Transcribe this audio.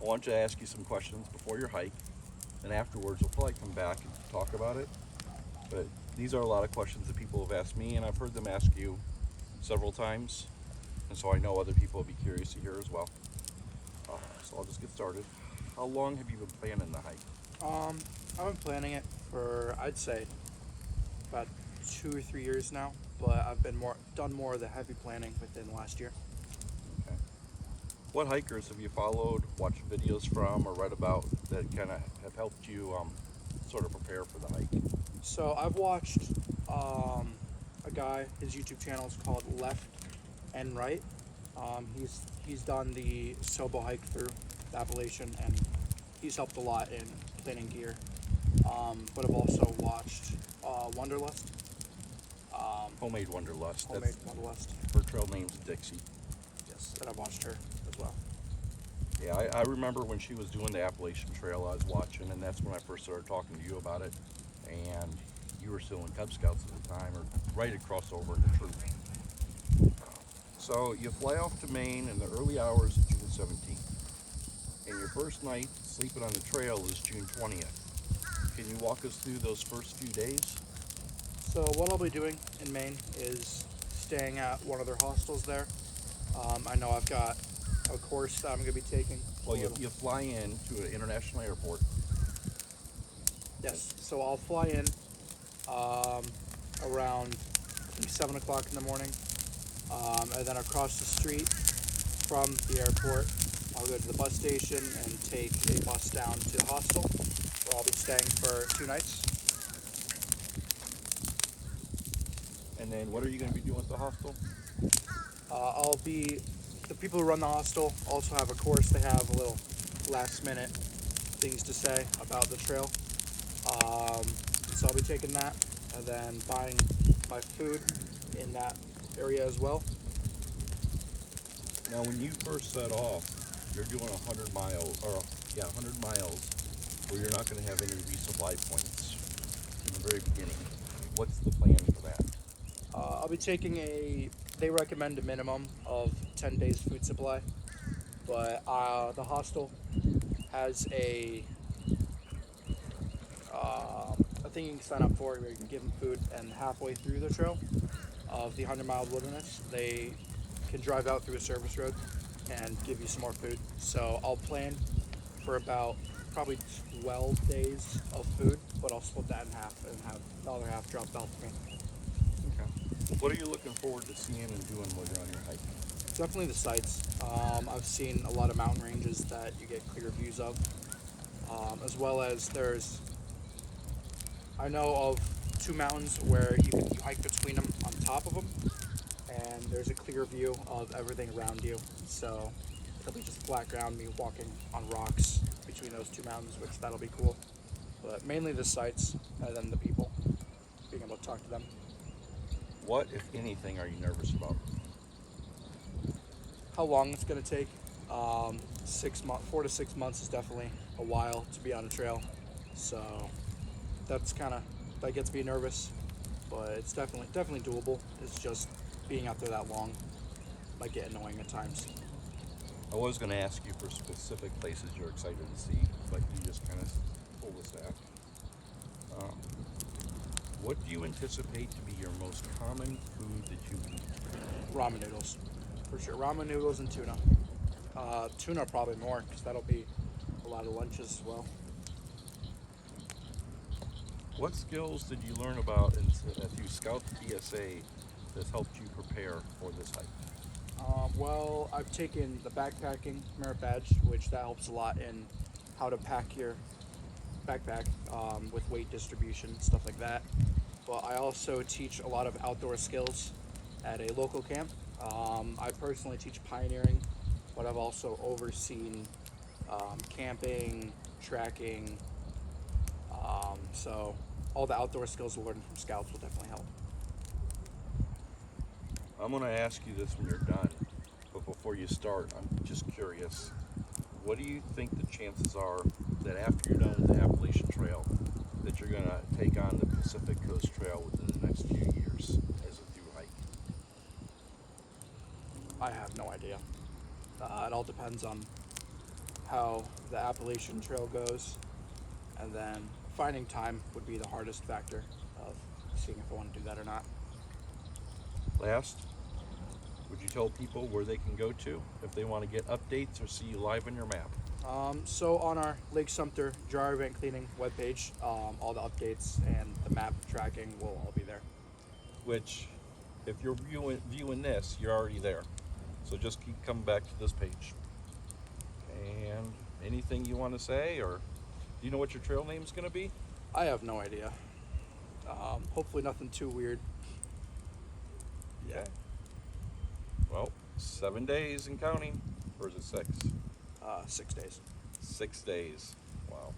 I want to ask you some questions before your hike, and afterwards we'll probably come back and talk about it. But these are a lot of questions that people have asked me, and I've heard them ask you several times, and so I know other people will be curious to hear as well. So I'll just get started. How long have you been planning the hike? Um, I've been planning it for I'd say about 2 or 3 years now, but I've been more done more of the heavy planning within the last year. Okay. What hikers have you followed, watched videos from, or read about that kind of have helped you sort of prepare for the hike? So I've watched a guy. His YouTube channel is called Left and Right. He's done the Sobo hike through the Appalachian, and he's helped a lot in planning gear. But I've also watched Wonderlust. Um, Homemade Wanderlust. Homemade That's Wonderlust. her trail name's Dixie. Yes, and I've watched her as well. Yeah, I remember when she was doing the Appalachian Trail, I was watching, and that's when I first started talking to you about it. And you were still in Cub Scouts at the time, or right across over into troop. So you fly off to Maine in the early hours of June 17th. And your first night sleeping on the trail is June 20th. Can you walk us through those first few days? So what I'll be doing in Maine is staying at one of their hostels there. I know I've got a course that I'm going to be taking. Well, you fly in to an international airport. Yes. So I'll fly in um, around 7 o'clock in the morning, and then across the street from the airport, I'll go to the bus station and take a bus down to the hostel where I'll be staying for 2 nights. And then what are you going to be doing at the hostel? I'll be the people who run the hostel also have a course. They have a little last minute things to say about the trail. Um, so I'll be taking that and then buying my food in that area as well. Now, when you first set off, you're doing 100 miles, or yeah, 100 miles, where you're not going to have any resupply points in the very beginning. What's the plan for that? I'll be taking they recommend a minimum of 10 days food supply, but the hostel has a thing you can sign up for where you can give them food, and halfway through the trail of the 100-mile wilderness, they can drive out through a service road and give you some more food. So I'll plan for about probably 12 days of food, but I'll split that in half and have the other half dropped off for me. Okay. What are you looking forward to seeing and doing while you're on your hike? Definitely the sights. I've seen a lot of mountain ranges that you get clear views of, as well as I know of two mountains where you hike between them on top of them, and there's a clear view of everything around you. So it'll be just flat ground, me walking on rocks between those two mountains, which that'll be cool. But mainly the sights and then the people, being able to talk to them. What, if anything, are you nervous about? How long it's going to take? 6 months, 4 to 6 months is definitely a while to be on a trail. So that gets me nervous, but it's definitely doable. It's just being out there that long might get annoying at times. I was going to ask you for specific places you're excited to see, but you just kind of told us that. Um, what do you anticipate to be your most common food that you eat? Ramen noodles, for sure. Ramen noodles and tuna. Tuna probably more because that'll be a lot of lunches as well. What skills did you learn about through Scout PSA that's helped you prepare for this hike? Well, I've taken the backpacking merit badge, which that helps a lot in how to pack your backpack with weight distribution, stuff like that. But I also teach a lot of outdoor skills at a local camp. I personally teach pioneering, but I've also overseen camping, tracking. So all the outdoor skills we're learning from scouts will definitely help. I'm going to ask you this when you're done, but before you start, I'm just curious. What do you think the chances are that after you're done with the Appalachian Trail, that you're going to take on the Pacific Coast Trail within the next few years as a through hike? I have no idea. It all depends on how the Appalachian Trail goes, and then finding time would be the hardest factor of seeing if I want to do that or not. Last, would you tell people where they can go to if they want to get updates or see you live on your map? So on our Lake Sumter dry event cleaning webpage, all the updates and the map tracking will all be there. Which, if you're viewing this, you're already there. So just keep coming back to this page. And anything you want to say, or do you know what your trail name's going to be? I have no idea. Hopefully nothing too weird. Yeah. Well, 7 days and counting. Or is it 6? 6 days. 6 days. Wow.